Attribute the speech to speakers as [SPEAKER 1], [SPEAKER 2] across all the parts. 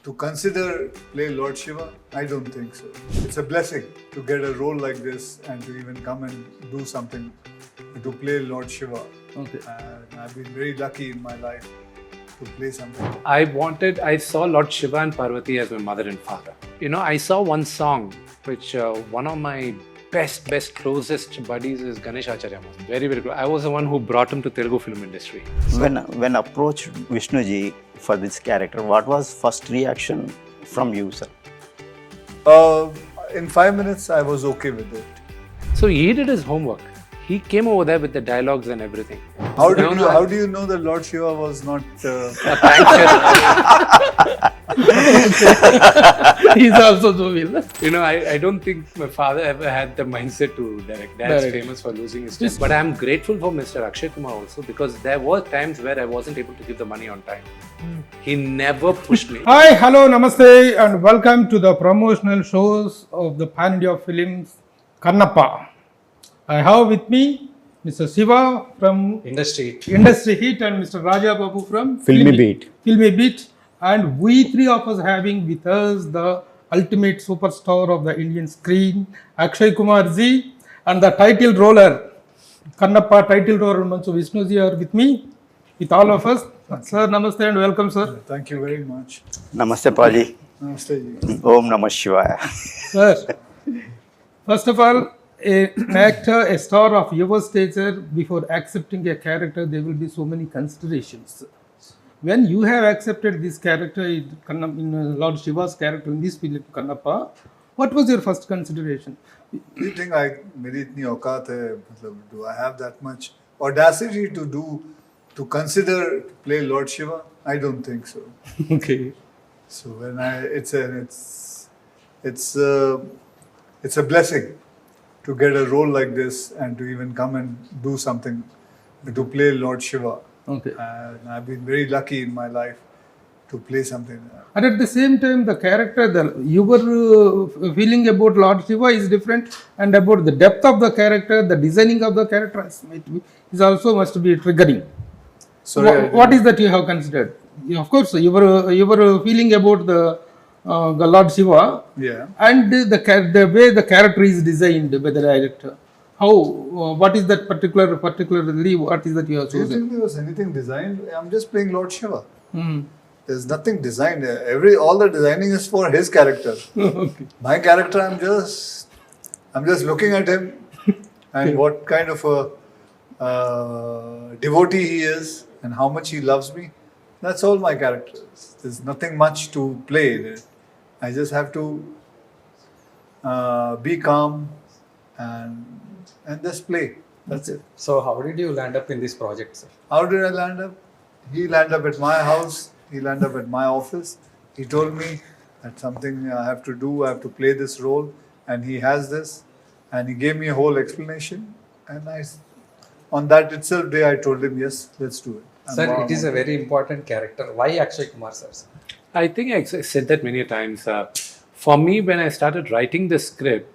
[SPEAKER 1] To consider play Lord Shiva, I don't think so. It's a blessing to get a role like this and to even come and do something to play Lord Shiva.
[SPEAKER 2] Okay.
[SPEAKER 1] And I've been very lucky in my life to play something.
[SPEAKER 3] I saw Lord Shiva and Parvati as my mother and father. I saw one song which one of my best, closest buddies is Ganesh Acharya. Very, very close. I was the one who brought him to Telugu film industry.
[SPEAKER 4] When approached Vishnu ji for this character, what was first reaction from you, sir?
[SPEAKER 1] In 5 minutes, I was okay with it.
[SPEAKER 3] So he did his homework. He came over there with the dialogues and everything.
[SPEAKER 1] How do you know that Lord Shiva was not?
[SPEAKER 3] Thanks.
[SPEAKER 2] He's also so villain.
[SPEAKER 3] I don't think my father ever had the mindset to direct. Dad's famous for losing his time. But I'm grateful for Mr. Akshay Kumar also because there were times where I wasn't able to give the money on time. He never pushed me.
[SPEAKER 2] Hi, hello, namaste, and welcome to the promotional shows of the Pan India films Kannappa. I have with me Mr. Shiva from
[SPEAKER 3] Industry.
[SPEAKER 2] Industry Hit and Mr. Raja Babu from
[SPEAKER 4] Filmibeat.
[SPEAKER 2] Filmibeat. And we three of us having with us the ultimate superstar of the Indian screen, Akshay Kumar ji, and the title roller, Kannappa title roller Manchu Vishnu ji are with me, with all of us. Sir, namaste and welcome, sir.
[SPEAKER 1] Thank you very much.
[SPEAKER 4] Namaste, Paji.
[SPEAKER 1] Namaste ji.
[SPEAKER 4] Om Namah Shivaya.
[SPEAKER 2] Sir, first of all, an actor, a star of your stature, before accepting a character, there will be so many considerations. When you have accepted this character in Lord Shiva's character in this film Kannappa, what was your first consideration?
[SPEAKER 1] Do you think मेरी इतनी औकात है? मतलब, do I have that much audacity to consider to play Lord Shiva? I don't think so.
[SPEAKER 2] Okay.
[SPEAKER 1] So when it's a blessing to get a role like this and to even come and do something to play Lord Shiva.
[SPEAKER 2] Okay.
[SPEAKER 1] And I've been very lucky in my life to play something.
[SPEAKER 2] And at the same time, the character, your feeling about Lord Shiva is different, and about the depth of the character, the designing of the character is also must be triggering.
[SPEAKER 1] So
[SPEAKER 2] what is that you have considered? Of course, your feeling about the Lord Shiva,
[SPEAKER 1] yeah,
[SPEAKER 2] and the way the character is designed by the director. How? What is that particularly? What is that you have
[SPEAKER 1] do you
[SPEAKER 2] chosen?
[SPEAKER 1] think there was anything designed? I'm just playing Lord Shiva.
[SPEAKER 2] Hmm.
[SPEAKER 1] There's nothing designed. All the designing is for his character.
[SPEAKER 2] Okay.
[SPEAKER 1] My character, I'm just looking at him and what kind of a devotee he is and how much he loves me. That's all my character is. There's nothing much to play. I just have to be calm and just play. That's it.
[SPEAKER 5] So how did you land up in this project, sir?
[SPEAKER 1] How did I land up? He landed up at my house. He landed up at my office. He told me that something I have to do. I have to play this role, and he has this. And he gave me a whole explanation. And on that itself day, I told him, yes, let's do it. And
[SPEAKER 5] Sir,
[SPEAKER 1] wow,
[SPEAKER 5] it is a very important character. Why Akshay Kumar, sir?
[SPEAKER 3] I think I said that many times. For me, when I started writing the script,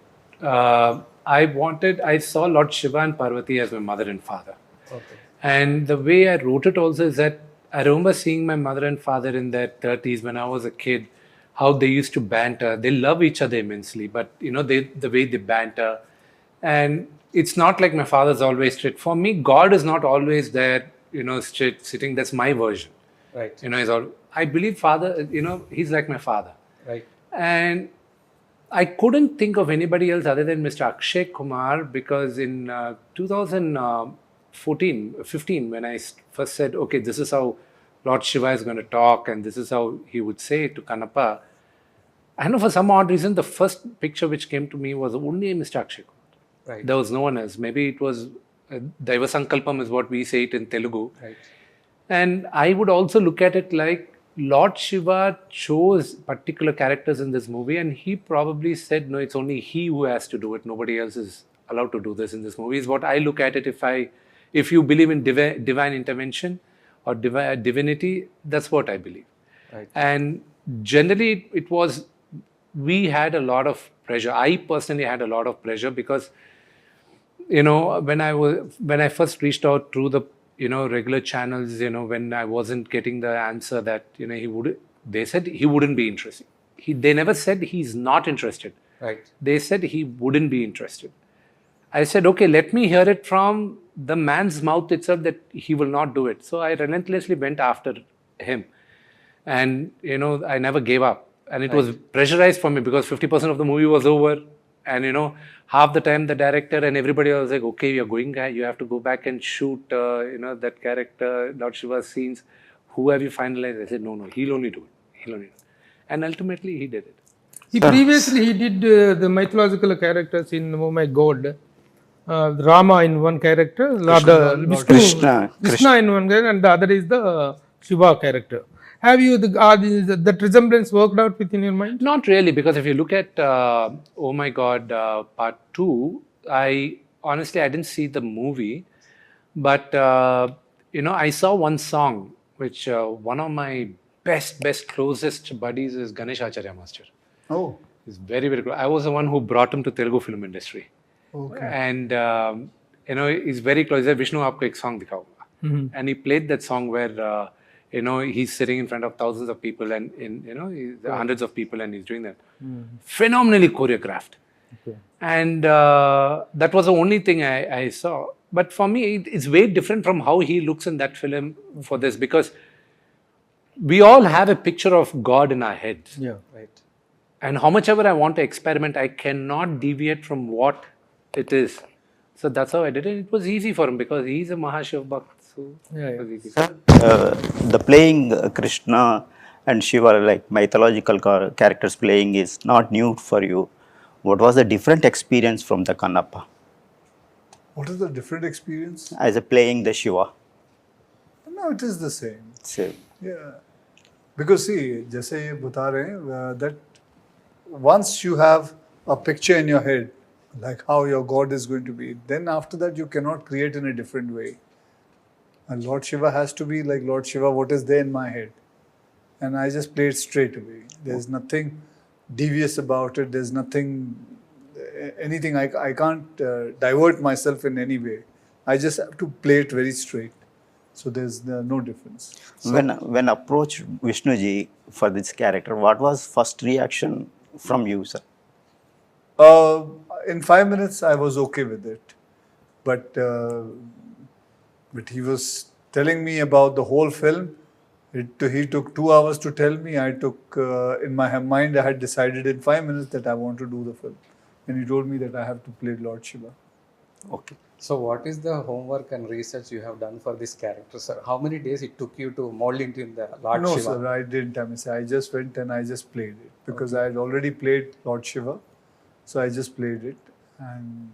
[SPEAKER 3] I saw Lord Shiva and Parvati as my mother and father.
[SPEAKER 5] Okay.
[SPEAKER 3] And the way I wrote it also is that I remember seeing my mother and father in their 30s when I was a kid, how they used to banter. They love each other immensely, but the way they banter. And it's not like my father's always strict. For me, God is not always there, straight sitting. That's my version.
[SPEAKER 5] Right.
[SPEAKER 3] I believe father, he's like my father.
[SPEAKER 5] Right.
[SPEAKER 3] And I couldn't think of anybody else other than Mr. Akshay Kumar because in 2015, when I first said, okay, this is how Lord Shiva is going to talk and this is how he would say it to Kannappa, I know for some odd reason, the first picture which came to me was only Mr. Akshay Kumar.
[SPEAKER 5] Right.
[SPEAKER 3] There was no one else. Maybe it was Daiva Sankalpam is what we say it in Telugu.
[SPEAKER 5] Right.
[SPEAKER 3] And I would also look at it like Lord Shiva chose particular characters in this movie and he probably said, no, it's only he who has to do it. Nobody else is allowed to do this in this movie is what I look at it. If you believe in divine intervention or divinity, that's what I believe.
[SPEAKER 5] Right.
[SPEAKER 3] And generally we had a lot of pressure. I personally had a lot of pressure because, when I first reached out through the regular channels, when I wasn't getting the answer that he would They said he wouldn't be interested. They never said he's not interested.
[SPEAKER 5] Right.
[SPEAKER 3] They said he wouldn't be interested. I said, okay, let me hear it from the man's mouth itself that he will not do it. So I relentlessly went after him. And, I never gave up. And it was pressurized for me because 50% of the movie was over. And, half the time the director and everybody was like, okay, you're going, you have to go back and shoot, that character, Lord Shiva's scenes. Who have you finalized? I said, no, he'll only do it. He'll only do it. And ultimately he did it.
[SPEAKER 2] Previously he did the mythological characters in Oh My God. Rama in one character,
[SPEAKER 4] Krishna.
[SPEAKER 2] Vishnu in one character, and the other is the Shiva character. Have you that resemblance worked out within your mind?
[SPEAKER 3] Not really, because if you look at Oh My God Part 2, I didn't see the movie, but I saw one song which one of my best closest buddies is Ganesh Acharya Master.
[SPEAKER 1] Oh,
[SPEAKER 3] He's very, very close. I was the one who brought him to Telugu film industry.
[SPEAKER 1] okay.
[SPEAKER 3] And he's very close. He said, Vishnu, aapko ek song dikhao. And he played that song where he's sitting in front of thousands of people and hundreds of people, and he's doing that. Phenomenally choreographed.
[SPEAKER 2] Okay.
[SPEAKER 3] And that was the only thing I saw. But for me, it's way different from how he looks in that film for this, because we all have a picture of God in our heads.
[SPEAKER 2] Yeah.
[SPEAKER 5] Right.
[SPEAKER 3] And how much ever I want to experiment, I cannot deviate from what it is. So that's how I did it. It was easy for him because he's a Mahashiv Bhakt. So it was easy.
[SPEAKER 4] The playing Krishna and Shiva, like mythological characters playing, is not new for you. What was the different experience from the Kannappa
[SPEAKER 1] What is the different experience?
[SPEAKER 4] as a playing the Shiva?
[SPEAKER 1] No, it is the same.
[SPEAKER 4] Same.
[SPEAKER 1] Yeah. Because see, जैसे ये बता रहे हैं that once you have a picture in your head, like how your God is going to be, then after that you cannot create in a different way. And Lord Shiva has to be like Lord Shiva, what is there in my head. And I just play it straight away. There's nothing devious about it. There's anything, I can't divert myself in any way. I just have to play it very straight. So there's no difference.
[SPEAKER 4] When approached Vishnuji for this character, what was first reaction from you, sir?
[SPEAKER 1] In 5 minutes, I was okay with it. But he was telling me about the whole film. He took 2 hours to tell me. I took, in my mind, I had decided in 5 minutes that I want to do the film. And he told me that I have to play Lord Shiva.
[SPEAKER 4] Okay.
[SPEAKER 5] So what is the homework and research you have done for this character, sir? How many days it took you to mold into the Lord
[SPEAKER 1] No,
[SPEAKER 5] Shiva?
[SPEAKER 1] sir, I didn't. I just went and I just played it. Because I had already played Lord Shiva. So I just played it. And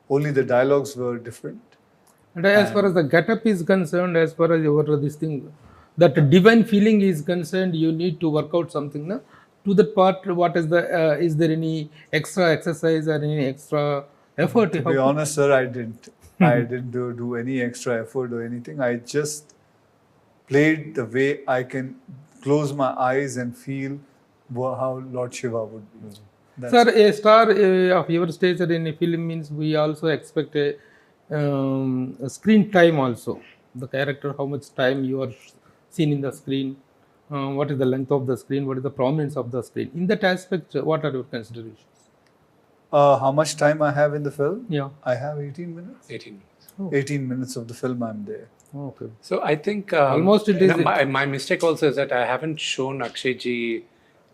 [SPEAKER 1] only the dialogues were different.
[SPEAKER 2] And as far as the get-up is concerned, as far as your this thing, that divine feeling is concerned, you need to work out something. Na? To that part, what is is there any extra exercise or any extra effort?
[SPEAKER 1] To be honest, sir, I didn't. I didn't do any extra effort or anything. I just played the way I can close my eyes and feel how Lord Shiva would be. That's
[SPEAKER 2] Sir, a star of your stature in a film means we also expect a screen time also. The character, how much time you are seen in the screen, what is the length of the screen, what is the prominence of the screen. In that aspect, what are your considerations?
[SPEAKER 1] how much time I have in the film?
[SPEAKER 2] Yeah.
[SPEAKER 1] I have 18 minutes.
[SPEAKER 3] 18 minutes.
[SPEAKER 1] 18 minutes of the film I'm there.
[SPEAKER 2] Okay.
[SPEAKER 3] So I think
[SPEAKER 2] Almost it is
[SPEAKER 3] my mistake also is that I haven't shown Akshay ji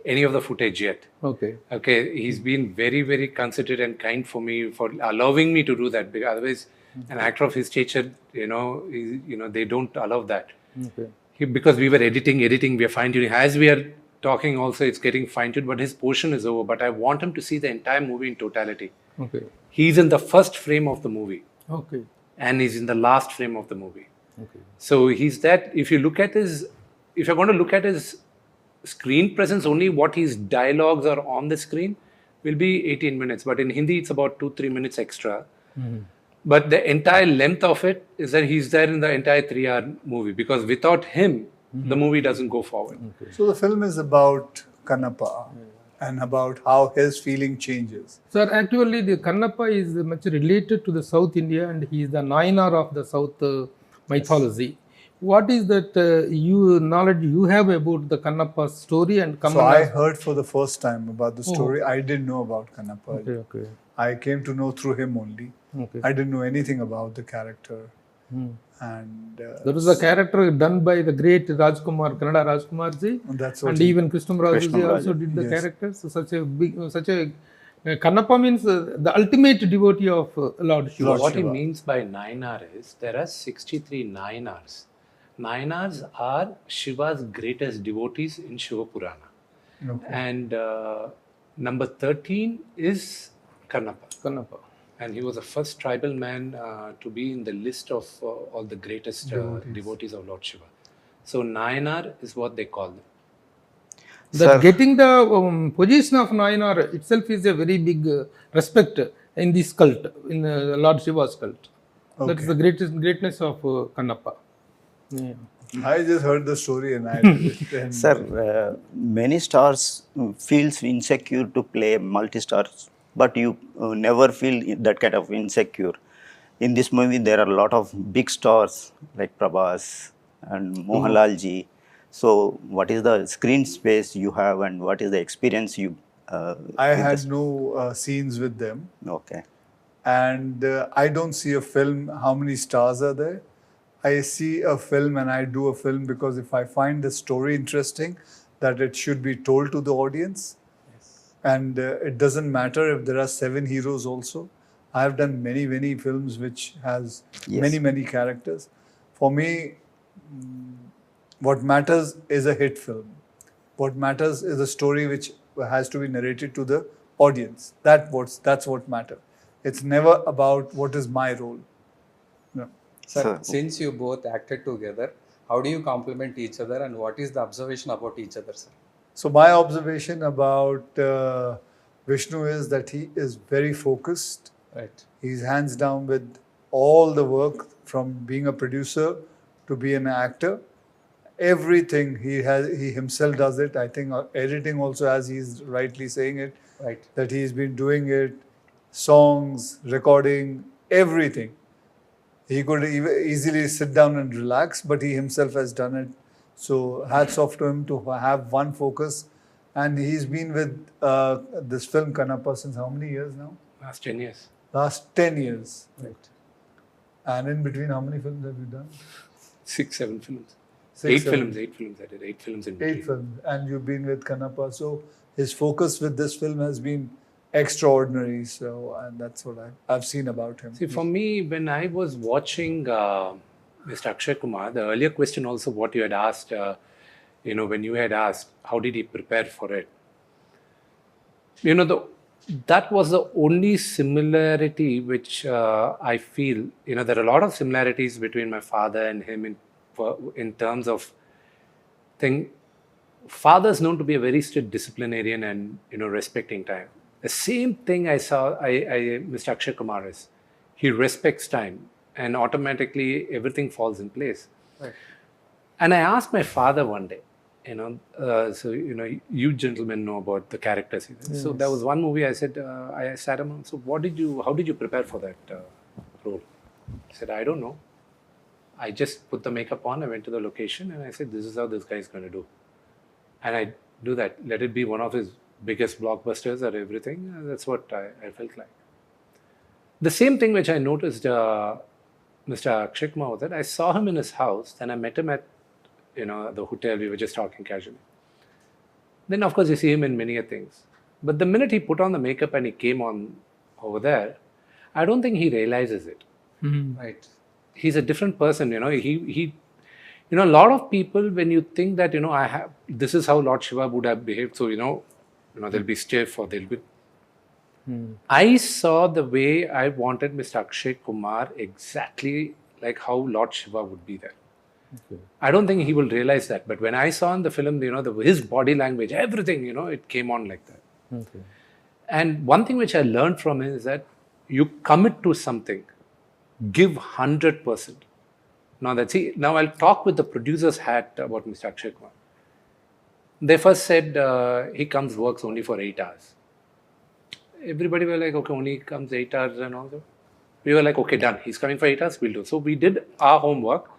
[SPEAKER 3] any of the footage yet.
[SPEAKER 2] Okay.
[SPEAKER 3] Okay, he's been very, very considerate and kind for me for allowing me to do that, because otherwise an actor of his stature, they don't allow that.
[SPEAKER 2] Okay.
[SPEAKER 3] Because we were editing, we are fine-tuning. As we are talking also, it's getting fine-tuned, but his portion is over. But I want him to see the entire movie in totality.
[SPEAKER 2] Okay.
[SPEAKER 3] He's in the first frame of the movie.
[SPEAKER 2] Okay.
[SPEAKER 3] And he's in the last frame of the movie.
[SPEAKER 2] Okay.
[SPEAKER 3] So he's that. If you're going to look at his screen presence, only what his dialogues are on the screen will be 18 minutes. But in Hindi, it's about 2-3 minutes extra.
[SPEAKER 2] Mm-hmm.
[SPEAKER 3] But the entire length of it is that he's there in the entire 3-hour movie, because without him, the movie doesn't go forward.
[SPEAKER 2] Okay.
[SPEAKER 1] So the film is about Kannappa and about how his feeling changes.
[SPEAKER 2] Sir, actually, the Kannappa is much related to the South India, and he is the Nayanar of the South mythology. What is that knowledge you have about the Kannappa story and
[SPEAKER 1] So
[SPEAKER 2] Kammana?
[SPEAKER 1] I heard for the first time about the story. I didn't know about Kannappa.
[SPEAKER 2] Okay.
[SPEAKER 1] I came to know through him only.
[SPEAKER 2] Okay.
[SPEAKER 1] I didn't know anything about the character.
[SPEAKER 2] Hmm.
[SPEAKER 1] And
[SPEAKER 2] There was a character done by the great Rajkumar, Kannada Rajkumar ji,
[SPEAKER 1] that's what
[SPEAKER 2] and
[SPEAKER 1] he-
[SPEAKER 2] even Krishnamraju ji
[SPEAKER 4] Krishnamraju,
[SPEAKER 2] also did the
[SPEAKER 1] yes.
[SPEAKER 2] character. So such a Kannappa means the ultimate devotee of Lord Shiva.
[SPEAKER 1] Lord
[SPEAKER 3] What he
[SPEAKER 1] Shiva.
[SPEAKER 3] means by Nayanar is there are 63 Nayanars. Nayanars are Shiva's greatest devotees in Shiva Purana.
[SPEAKER 1] Okay.
[SPEAKER 3] And number 13 is Kannappa.
[SPEAKER 2] Kannappa.
[SPEAKER 3] And he was the first tribal man to be in the list of all the greatest devotees of Lord Shiva. So Nayanar is what they call them.
[SPEAKER 2] That getting the position of Nayanar itself is a very big respect in this cult, in Lord Shiva's cult. That is the greatness of Kannappa. Yeah.
[SPEAKER 1] I just heard the story and I did it. And
[SPEAKER 4] Sir, many stars feels insecure to play multi-stars, but you never feel that kind of insecure. In this movie, there are a lot of big stars like Prabhas and Mohanlal ji. So, what is the screen space you have, and what is the experience you?
[SPEAKER 1] I had no scenes with them.
[SPEAKER 4] Okay.
[SPEAKER 1] And I don't see a film how many stars are there. I see a film and I do a film because if I find the story interesting, that it should be told to the audience. And it doesn't matter if there are 7 heroes also. I have done many films which has many characters. For me, what matters is a hit film. What matters is a story which has to be narrated to the audience. That's what matters. It's never about what is my role. No.
[SPEAKER 5] Sir, since you both acted together, how do you complement each other and what is the observation about each other, sir?
[SPEAKER 1] So my observation about Vishnu is that he is very focused.
[SPEAKER 5] Right.
[SPEAKER 1] He's hands down with all the work from being a producer to be an actor. Everything he himself does it. I think editing also, as he's rightly saying it,
[SPEAKER 5] Right.
[SPEAKER 1] that he's been doing it, songs, recording, everything. He could easily sit down and relax, but he himself has done it. So hats off to him to have one focus. And he's been with this film Kannappa since how many years now?
[SPEAKER 3] Last 10 years.
[SPEAKER 1] Last 10 years.
[SPEAKER 5] Right.
[SPEAKER 1] And in between, how many films have you done?
[SPEAKER 3] 6, 7 films.
[SPEAKER 1] 6,
[SPEAKER 3] 8
[SPEAKER 1] 7.
[SPEAKER 3] films. 8 films. I did 8 films in between.
[SPEAKER 1] 8 films. And you've been with Kannappa. So his focus with this film has been extraordinary. So, and that's what I've seen about him.
[SPEAKER 3] See, for me, when I was watching Mr. Akshay Kumar, the earlier question also what you had asked, when you had asked, how did he prepare for it? That was the only similarity which I feel, there are a lot of similarities between my father and him in terms of thing. Father is known to be a very strict disciplinarian and, respecting time. The same thing I saw, Mr. Akshay Kumar is. He respects time and automatically everything falls in place.
[SPEAKER 5] Right.
[SPEAKER 3] And I asked my father one day, you gentlemen know about the characters. Yes. So there was one movie I said, I sat him, so how did you prepare for that role? He said, I don't know. I just put the makeup on, I went to the location and I said, this is how this guy is going to do. And I do that. Let it be one of his biggest blockbusters or everything. That's what I felt like. The same thing which I noticed Mr. Akshay Kumar was that I saw him in his house, then I met him at the hotel, we were just talking casually. Then of course you see him in many things. But the minute he put on the makeup and he came on over there, I don't think he realizes it.
[SPEAKER 2] Mm-hmm.
[SPEAKER 5] Right.
[SPEAKER 3] He's a different person, he a lot of people, when you think that, this is how Lord Shiva would have behaved, so, they'll be stiff or they'll be... I saw the way I wanted Mr. Akshay Kumar exactly like how Lord Shiva would be there. Okay. I don't think he will realize that. But when I saw in the film, his body language, everything, it came on like that. Okay. And one thing which I learned from him is that you commit to something, give 100%. Now I'll talk with the producer's hat about Mr. Akshay Kumar. They first said he works only for 8 hours. Everybody were like, okay, only comes 8 hours and all that. We were like, okay, done. He's coming for 8 hours, we'll do. So we did our homework.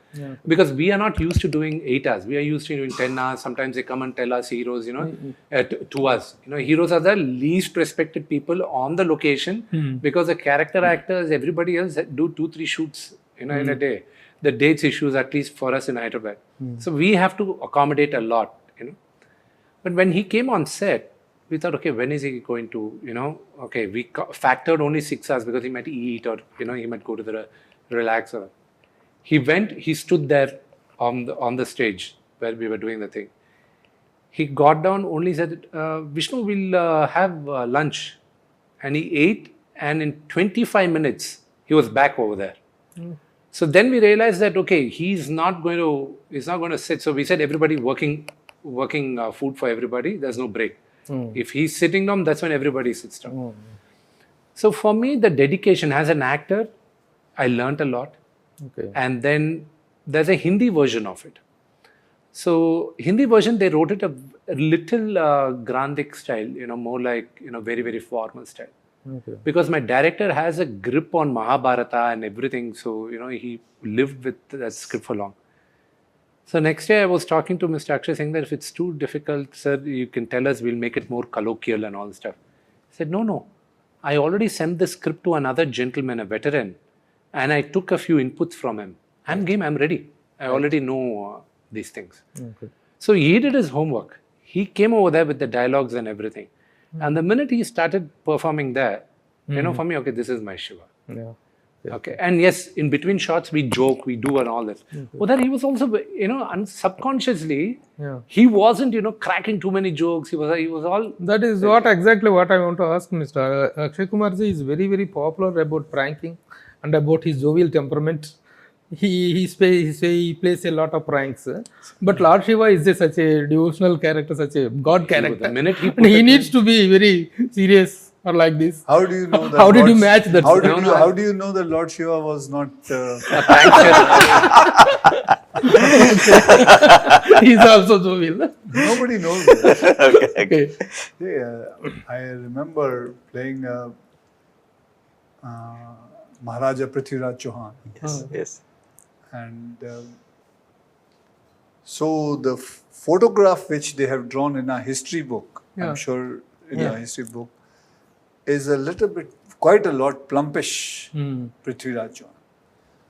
[SPEAKER 3] Because we are not used to doing 8 hours. We are used to doing 10 hours. Sometimes they come and tell us heroes, to us. Heroes are the least respected people on the location because the character actors, everybody else do 2-3 shoots, in a day. The dates issues, at least for us in Hyderabad. So we have to accommodate a lot, But when he came on set, we thought, okay, when is he going to, okay, we factored only 6 hours because he might eat or, he might go to the relax. He went, he stood there on the stage where we were doing the thing. He got down, only said, Vishnu, we'll have lunch. And he ate, and in 25 minutes, he was back over there. So then we realized that, okay, he's not going to sit. So we said, everybody working food for everybody, there's no break. If he's sitting down, that's when everybody sits down. So for me, the dedication as an actor, I learnt a lot.
[SPEAKER 2] Okay.
[SPEAKER 3] And then there's a Hindi version of it. So Hindi version, they wrote it a little Grandic style, more like, very, very formal style.
[SPEAKER 2] Okay.
[SPEAKER 3] Because my director has a grip on Mahabharata and everything. So, he lived with that script for long. So next day I was talking to Mr. Akshay saying that if it's too difficult, sir, you can tell us, we'll make it more colloquial and all stuff. He said, no. I already sent the script to another gentleman, a veteran, and I took a few inputs from him. I'm game, I'm ready. I already know these things.
[SPEAKER 2] Okay.
[SPEAKER 3] So he did his homework. He came over there with the dialogues and everything. And the minute he started performing there, for me, okay, this is my Shiva.
[SPEAKER 2] Yeah.
[SPEAKER 3] Okay, and yes, in between shots we joke, we do and all this. But then he was also, subconsciously, he wasn't, cracking too many jokes. He was all.
[SPEAKER 2] That is exactly what I want to ask, Mr. Akshay Kumar ji is very, very popular about pranking and about his jovial temperament. He plays a lot of pranks. But Lord Shiva is such a devotional character, such a God character.
[SPEAKER 3] The minute he
[SPEAKER 2] And he needs to be very serious or like this.
[SPEAKER 1] How do you know that?
[SPEAKER 2] How did you match that?
[SPEAKER 1] How do you know that Lord Shiva was not?
[SPEAKER 2] He's also jovial.
[SPEAKER 1] Nobody knows that.
[SPEAKER 2] Okay.
[SPEAKER 1] I remember playing Maharaja Prithviraj Chauhan.
[SPEAKER 4] Yes.
[SPEAKER 1] And so the photograph which they have drawn in a history book, I'm sure in a history book, is a little bit, quite a lot plumpish Prithviraj Chauhan.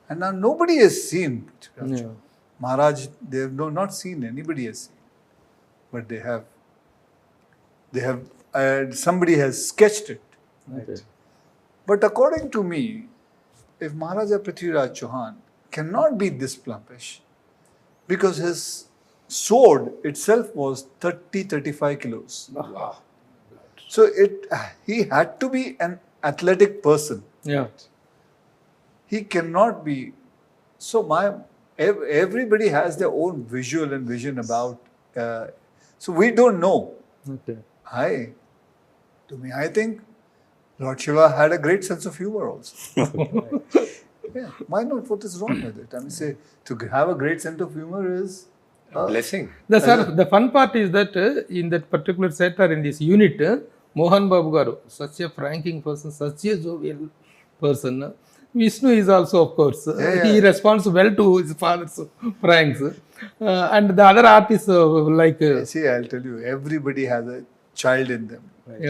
[SPEAKER 1] And now nobody has seen Prithviraj Chauhan. Maharaj, they have not seen, anybody has seen. But they have, somebody has sketched it.
[SPEAKER 2] Okay.
[SPEAKER 1] But according to me, if Maharaja Prithviraj Chauhan cannot be this plumpish, because his sword itself was 30-35 kilos.
[SPEAKER 3] Wow.
[SPEAKER 1] So he had to be an athletic person.
[SPEAKER 2] Yeah.
[SPEAKER 1] He cannot be. So everybody has their own visual and vision about. So we don't know.
[SPEAKER 2] Okay.
[SPEAKER 1] I think Lord Shiva had a great sense of humor also. Yeah, why not? What is wrong with it? I mean, say to have a great sense of humor is
[SPEAKER 3] Blessing.
[SPEAKER 2] The fun part is that in that particular set or in this unit, Mohan Babu Garu, such a pranking person, such a jovial person. Vishnu is also, of course, he responds well to his father's pranks. And the other artists
[SPEAKER 1] see, I'll tell you, everybody has a child in them.
[SPEAKER 2] Right.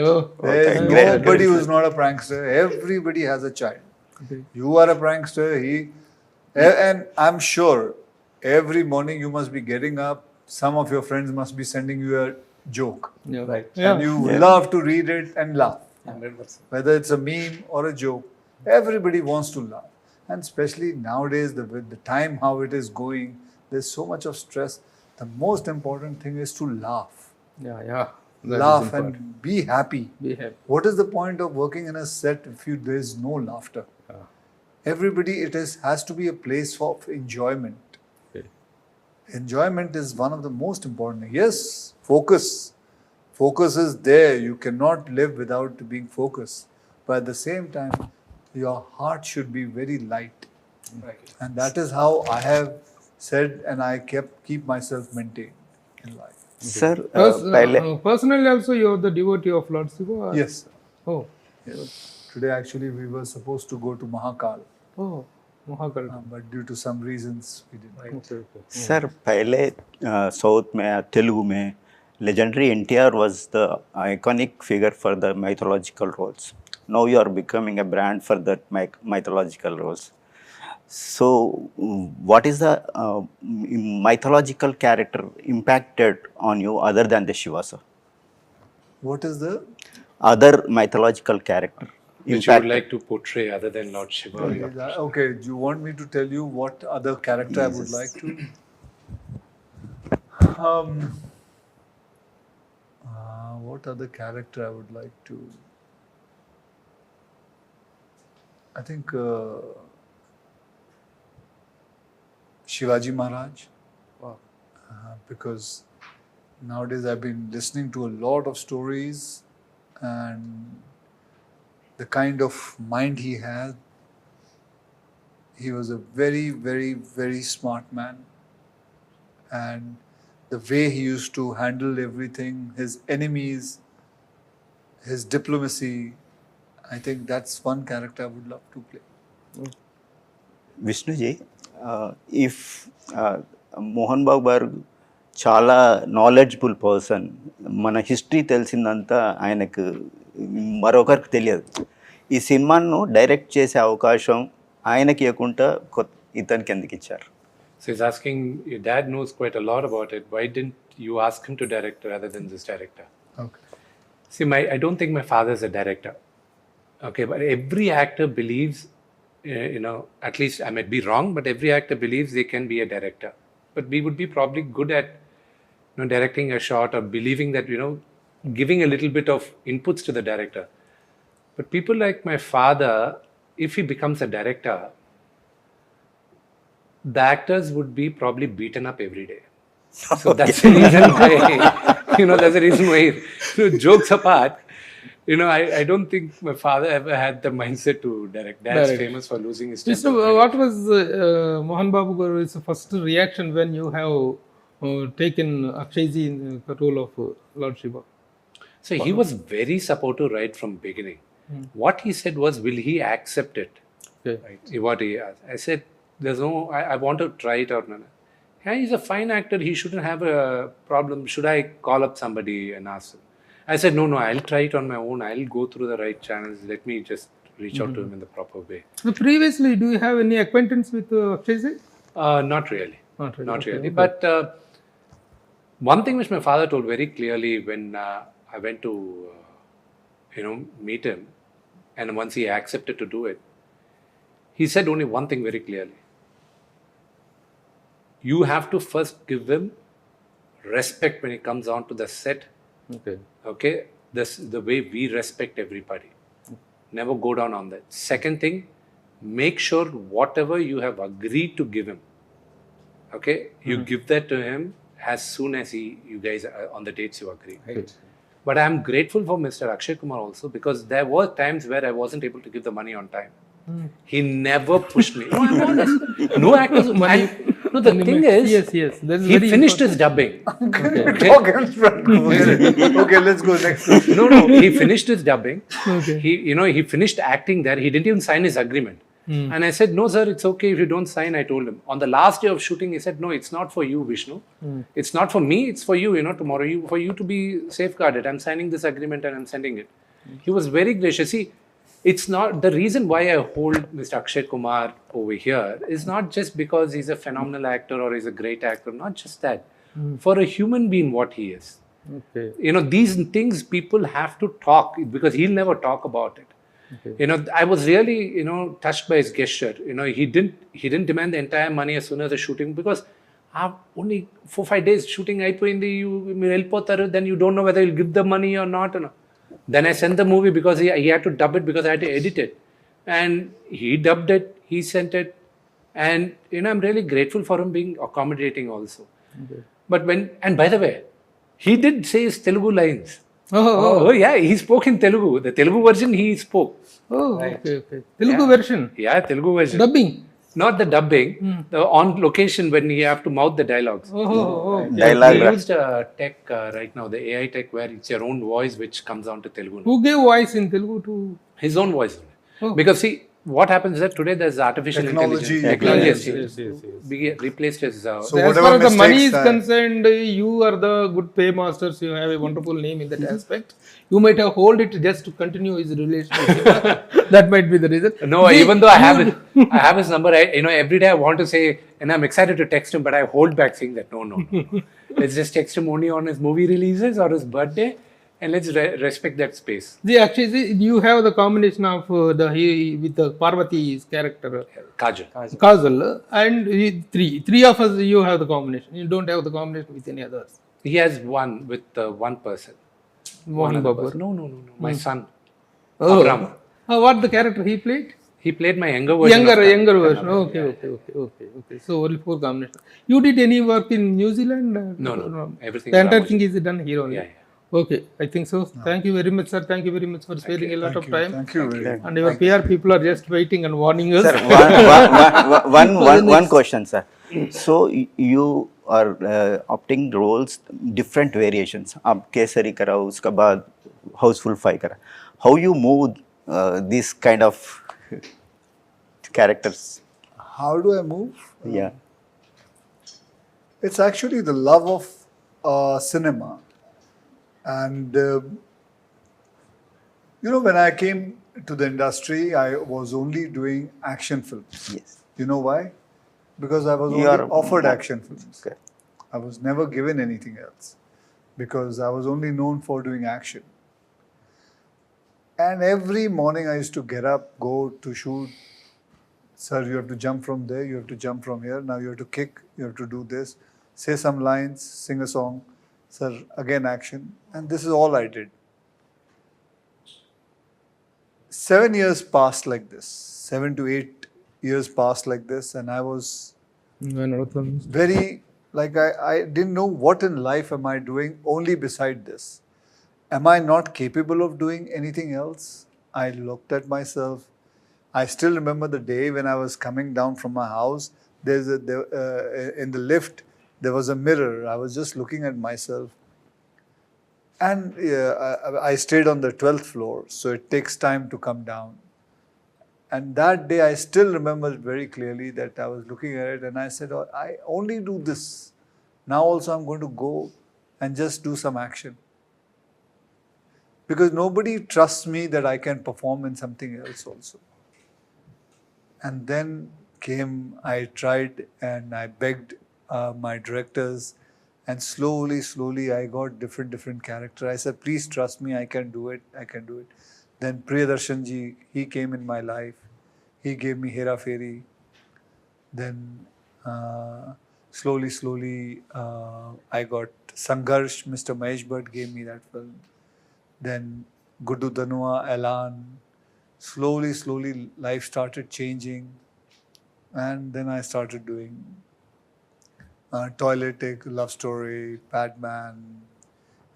[SPEAKER 1] There's nobody who's not a prankster. Everybody has a child.
[SPEAKER 2] Okay.
[SPEAKER 1] You are a prankster. And I'm sure every morning you must be getting up. Some of your friends must be sending you a joke.
[SPEAKER 2] Yeah.
[SPEAKER 5] Right.
[SPEAKER 1] And you love to read it and laugh.
[SPEAKER 5] 100%.
[SPEAKER 1] Whether it's a meme or a joke, everybody wants to laugh. And especially nowadays, with the time how it is going, there's so much of stress. The most important thing is to laugh.
[SPEAKER 2] Yeah. That
[SPEAKER 1] Laugh and be happy.
[SPEAKER 2] be happy.
[SPEAKER 1] What is the point of working in a set if there is no laughter? Everybody, has to be a place of enjoyment.
[SPEAKER 2] Okay.
[SPEAKER 1] Enjoyment is one of the most important things. Yes, focus. Focus is there. You cannot live without being focused. But at the same time, your heart should be very light.
[SPEAKER 5] Right.
[SPEAKER 1] And that is how I have said and I keep myself maintained in life.
[SPEAKER 4] Sir,
[SPEAKER 2] Personally also you are the devotee of Lord Shiva? Or?
[SPEAKER 1] Yes.
[SPEAKER 2] Oh.
[SPEAKER 1] Yes. Today actually we were supposed to go to Mahakal.
[SPEAKER 2] Oh. Mohanlal.
[SPEAKER 1] but due to some reasons we didn't.
[SPEAKER 2] Okay, okay.
[SPEAKER 4] Sir, पहले south में तेलुगु में legendary NTR was the iconic figure for the mythological roles. Now you are becoming a brand for the mythological roles. So, what is the mythological character impacted on you other than the Shiva, sir?
[SPEAKER 1] What is the?
[SPEAKER 4] Other mythological character
[SPEAKER 3] Which you would like to portray other than Lord Shiva.
[SPEAKER 1] Okay, do you want me to tell you what other character I would like to? What other character I would like to? I think Shivaji Maharaj.
[SPEAKER 5] Wow.
[SPEAKER 1] Because nowadays I've been listening to a lot of stories and the kind of mind he had. He was a very, very, very smart man. And the way he used to handle everything, his enemies, his diplomacy, I think that's one character I would love to play.
[SPEAKER 4] Vishnuji if Mohan Babu గారు చాలా knowledgeable person, మన history తెలిసిందంతా ఆయనకు మరొకరికి తెలియదు. ఈ సినిమాను direct చేసే అవకాశం ఆయనకి ఇవ్వకుండా ఇతనికి ఎందుకు ఇచ్చారు?
[SPEAKER 3] So he's asking, your dad knows quite a lot about it. Why didn't you ask him to direct rather than this director?
[SPEAKER 1] Okay.
[SPEAKER 3] See, I don't think my father's a director. Okay, but every actor believes, at least I might be wrong, but every actor believes they can be a director. But we would be probably good at directing a shot or believing that, giving a little bit of inputs to the director. But people like my father, if he becomes a director, the actors would be probably beaten up every day. So that's the reason why, that's the reason why, jokes apart, I don't think my father ever had the mindset to direct. Dad's famous for losing his temper.
[SPEAKER 2] So, what was Mohan Babu Garu's first reaction when you have taken Akshayji in the role of Lord Shiva?
[SPEAKER 3] So he was very supportive right from beginning. What he said was, will he accept it?
[SPEAKER 2] Okay.
[SPEAKER 3] Right. What he asked. I said, there's no, I want to try it out. Yeah, he's a fine actor. He shouldn't have a problem. Should I call up somebody and ask him? I said, no, I'll try it on my own. I'll go through the right channels. Let me just reach out to him in the proper way.
[SPEAKER 2] So previously, do you have any acquaintance with Akshayji?
[SPEAKER 3] Not really.
[SPEAKER 2] Not really.
[SPEAKER 3] Not
[SPEAKER 2] Okay,
[SPEAKER 3] really.
[SPEAKER 2] okay.
[SPEAKER 3] But one thing which my father told very clearly when I went to, meet him, and once he accepted to do it, he said only one thing very clearly. You have to first give him respect when he comes onto the set.
[SPEAKER 2] Okay.
[SPEAKER 3] Okay? This is the way we respect everybody. Never go down on that. Second thing, make sure whatever you have agreed to give him, okay, you give that to him as soon as you guys are on the dates you agree.
[SPEAKER 5] Right.
[SPEAKER 3] But I'm grateful for Mr. Akshay Kumar also, because there were times where I wasn't able to give the money on time. He never pushed me. No, I'm honest. No actors. No, the thing is,
[SPEAKER 2] Yes. That's
[SPEAKER 3] he
[SPEAKER 2] very
[SPEAKER 3] finished his dubbing.
[SPEAKER 1] Okay, let's go next question.
[SPEAKER 3] No, he finished his dubbing.
[SPEAKER 2] Okay.
[SPEAKER 3] He finished acting there. He didn't even sign his agreement. And I said, no, sir, it's okay if you don't sign. I told him. On the last day of shooting, he said, no, it's not for you, Vishnu. It's not for me. It's for you, tomorrow. For you to be safeguarded. I'm signing this agreement and I'm sending it. He was very gracious. See, it's not the reason why I hold Mr. Akshay Kumar over here is not just because he's a phenomenal actor or he's a great actor. Not just that. For a human being, what he is.
[SPEAKER 2] Okay.
[SPEAKER 3] These things people have to talk, because he'll never talk about it.
[SPEAKER 2] Okay.
[SPEAKER 3] I was really, touched by his gesture. He didn't demand the entire money as soon as the shooting, because only 4-5 days shooting అయిపోయింది, then you don't know whether he'll give the money or not. Then I sent the movie because he had to dub it, because I had to edit it. And he dubbed it, he sent it. And, I'm really grateful for him being accommodating also.
[SPEAKER 2] Okay.
[SPEAKER 3] But and by the way, he did say his Telugu lines.
[SPEAKER 2] Oh,
[SPEAKER 3] Yeah, he spoke in Telugu. The Telugu version he spoke.
[SPEAKER 2] Okay. Telugu version.
[SPEAKER 3] Yeah, Telugu version.
[SPEAKER 2] Dubbing.
[SPEAKER 3] Not the dubbing, the on location when you have to mouth the dialogues.
[SPEAKER 4] Dialogue.
[SPEAKER 3] We used tech right now, the AI tech, where it's your own voice which comes on to Telugu.
[SPEAKER 2] Who gave voice in Telugu to?
[SPEAKER 3] His own voice.
[SPEAKER 2] Oh.
[SPEAKER 3] Because see, what happens is that today there's artificial
[SPEAKER 1] Technology.
[SPEAKER 3] intelligence.
[SPEAKER 2] Yes, yes.
[SPEAKER 3] We get replaced as
[SPEAKER 1] So
[SPEAKER 2] As
[SPEAKER 1] whatever
[SPEAKER 2] far as the money is
[SPEAKER 1] mistakes
[SPEAKER 2] concerned, you are the good paymasters. You have a wonderful name in that aspect. You might have hold it just to continue his relationship. That might be the reason.
[SPEAKER 3] No,
[SPEAKER 2] See,
[SPEAKER 3] even though I have I have his number, every day I want to say, and I'm excited to text him, but I hold back saying that no. Let's just text him only on his movie releases or his birthday, and let's respect that space.
[SPEAKER 2] See, actually, see, you have the combination of with the Parvati's character,
[SPEAKER 3] Kajal.
[SPEAKER 2] Kajal, and three of us. You have the combination. You don't have the combination with any others.
[SPEAKER 3] He has one with one person.
[SPEAKER 2] Mohan
[SPEAKER 3] Another
[SPEAKER 2] Babur.
[SPEAKER 3] person. No. My son.
[SPEAKER 2] Oh.
[SPEAKER 3] Abram.
[SPEAKER 2] What the character he played?
[SPEAKER 3] He played my younger version.
[SPEAKER 2] Younger version. Okay. So only 4 combinations. You did any work in New Zealand?
[SPEAKER 3] No. Everything.
[SPEAKER 2] The entire
[SPEAKER 3] Ramoji.
[SPEAKER 2] thing is done here only.
[SPEAKER 3] Yeah.
[SPEAKER 2] Okay, I think so. Thank you very much, sir. Thank you very much for sparing a lot of time.
[SPEAKER 1] Thank you very much.
[SPEAKER 2] And your PR people are just waiting and warning us.
[SPEAKER 4] Sir, one question, sir. So you are opting roles, different variations. आप केसरी करा, उसके बाद हाउसफुल 5 करा. How you move these kind of characters?
[SPEAKER 1] How do I move?
[SPEAKER 4] Yeah.
[SPEAKER 1] It's actually the love of cinema. And, when I came to the industry, I was only doing action films.
[SPEAKER 4] Yes.
[SPEAKER 1] You know why? Because I was
[SPEAKER 4] You
[SPEAKER 1] only
[SPEAKER 4] are
[SPEAKER 1] offered action films.
[SPEAKER 4] Okay.
[SPEAKER 1] I was never given anything else because I was only known for doing action. And every morning I used to get up, go to shoot. Sir, you have to jump from there, you have to jump from here. Now you have to kick, you have to do this, say some lines, sing a song. Sir, again action. And this is all I did. 7 years passed like this. 7 to 8 years passed like this. And I was very, I didn't know what in life am I doing only beside this. Am I not capable of doing anything else? I looked at myself. I still remember the day when I was coming down from my house. In the lift, there was a mirror. I was just looking at myself. And I stayed on the 12th floor, so it takes time to come down. And that day, I still remember very clearly that I was looking at it and I said, oh, I only do this. Now also I'm going to go and just do some action. Because nobody trusts me that I can perform in something else also. And then I tried and I begged my directors, and slowly I got different character. I said, please trust me, I can do it. Then Priyadarshanji, he came in my life. He gave me Hera Fairy. Then slowly I got Sangharsh. Mr. Mahesh Bhatt gave me that film. Then Guddu Danua, Elan. Slowly life started changing. And then I started doing Toiletic, Love Story, Padman,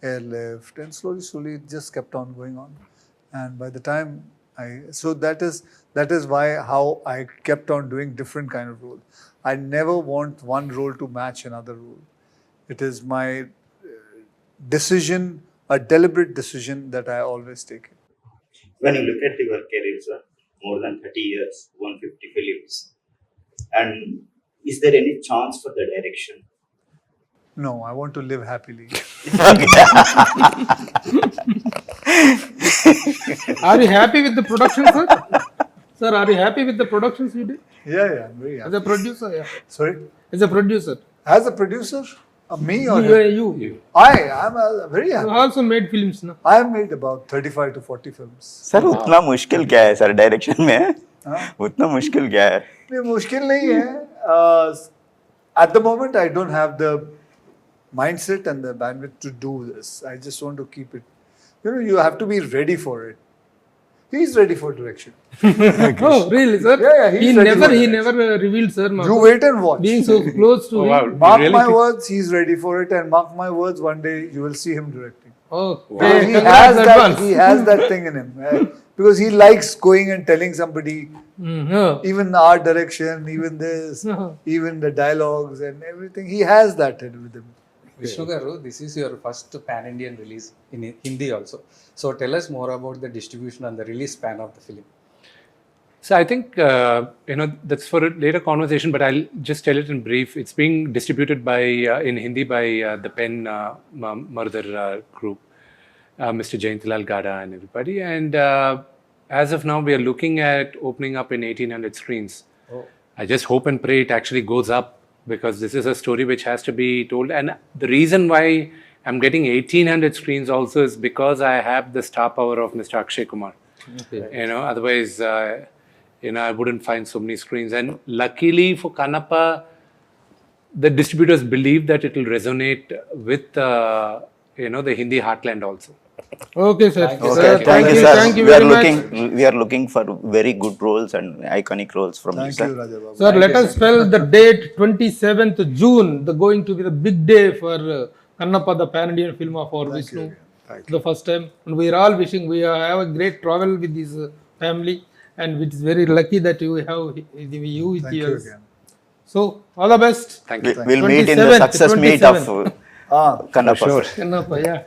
[SPEAKER 1] Airlift, and slowly it just kept on going on. And by the time that is how I kept on doing different kind of roles. I never want one role to match another role. It is my decision, a deliberate decision that I always take.
[SPEAKER 6] When you look at your career, sir, more than 30 years, 150 films, and is there any chance for the direction?
[SPEAKER 1] No, I want to live happily.
[SPEAKER 2] Are you happy with the production, sir? Sir, are you happy with the productions you did?
[SPEAKER 1] Yeah, I'm very happy.
[SPEAKER 2] As a producer, yeah.
[SPEAKER 1] Sorry?
[SPEAKER 2] As a producer.
[SPEAKER 1] As a producer? Me or him?
[SPEAKER 2] You.
[SPEAKER 1] I'm very
[SPEAKER 2] You
[SPEAKER 1] happy.
[SPEAKER 2] also made films, no?
[SPEAKER 1] I have made about 35 to 40 films.
[SPEAKER 4] Sir उतना मुश्किल क्या है sir direction में? उतना मुश्किल क्या है?
[SPEAKER 1] नहीं, मुश्किल नहीं है. At the moment, I don't have the mindset and the bandwidth to do this. I just want to keep it. You have to be ready for it. He's ready for direction.
[SPEAKER 2] Oh, really, sir?
[SPEAKER 1] Yeah, he's ready for
[SPEAKER 2] He
[SPEAKER 1] it.
[SPEAKER 2] never revealed, sir.
[SPEAKER 1] You wait and watch.
[SPEAKER 2] Being so close to
[SPEAKER 3] wow.
[SPEAKER 2] him.
[SPEAKER 1] Mark
[SPEAKER 3] Really?
[SPEAKER 1] my words, he's ready for it, and mark my words, one day you will see him directing.
[SPEAKER 2] Oh,
[SPEAKER 1] Because he has that thing in him. Because he likes going and telling somebody, even art direction, even this, even the dialogues and everything. He has that with him.
[SPEAKER 5] Vishnu garu, this is your first pan-Indian release in Hindi also. So tell us more about the distribution and the release span of the film.
[SPEAKER 3] So I think that's for a later conversation, but I'll just tell it in brief. It's being distributed by in Hindi by the Pen Murder group, Mr. Jayantilal Gada and everybody. And as of now, we are looking at opening up in 1800 screens. I just hope and pray it actually goes up, because this is a story which has to be told. And the reason why I'm getting 1800 screens also is because I have the star power of Mr. Akshay Kumar.
[SPEAKER 2] Okay.
[SPEAKER 3] Otherwise, I wouldn't find so many screens. And luckily for Kannappa, the distributors believe that it will resonate with, the Hindi heartland also.
[SPEAKER 2] Okay, sir.
[SPEAKER 5] Thank you,
[SPEAKER 2] Sir,
[SPEAKER 4] Okay,
[SPEAKER 2] thank you.
[SPEAKER 4] sir.
[SPEAKER 2] Thank you
[SPEAKER 4] we are
[SPEAKER 2] very much.
[SPEAKER 4] we are looking for very good roles and iconic roles from you,
[SPEAKER 1] Thank
[SPEAKER 4] sir.
[SPEAKER 1] you, Raja Babu.
[SPEAKER 2] Sir, let us spell the date 27th June, going to be the big day for Kannappa, the pan-Indian film of our Vishnu. The first time. And we are all wishing we have a great travel with this family, and it is very lucky that you have you with
[SPEAKER 1] Thank you
[SPEAKER 2] yours.
[SPEAKER 1] again.
[SPEAKER 2] So, all the best.
[SPEAKER 3] Thank you.
[SPEAKER 4] We'll meet in the
[SPEAKER 2] 27th,
[SPEAKER 4] success meet of
[SPEAKER 2] 27th.
[SPEAKER 4] Kannappa.
[SPEAKER 3] Sure.
[SPEAKER 4] Sir.
[SPEAKER 2] Kannappa, yeah.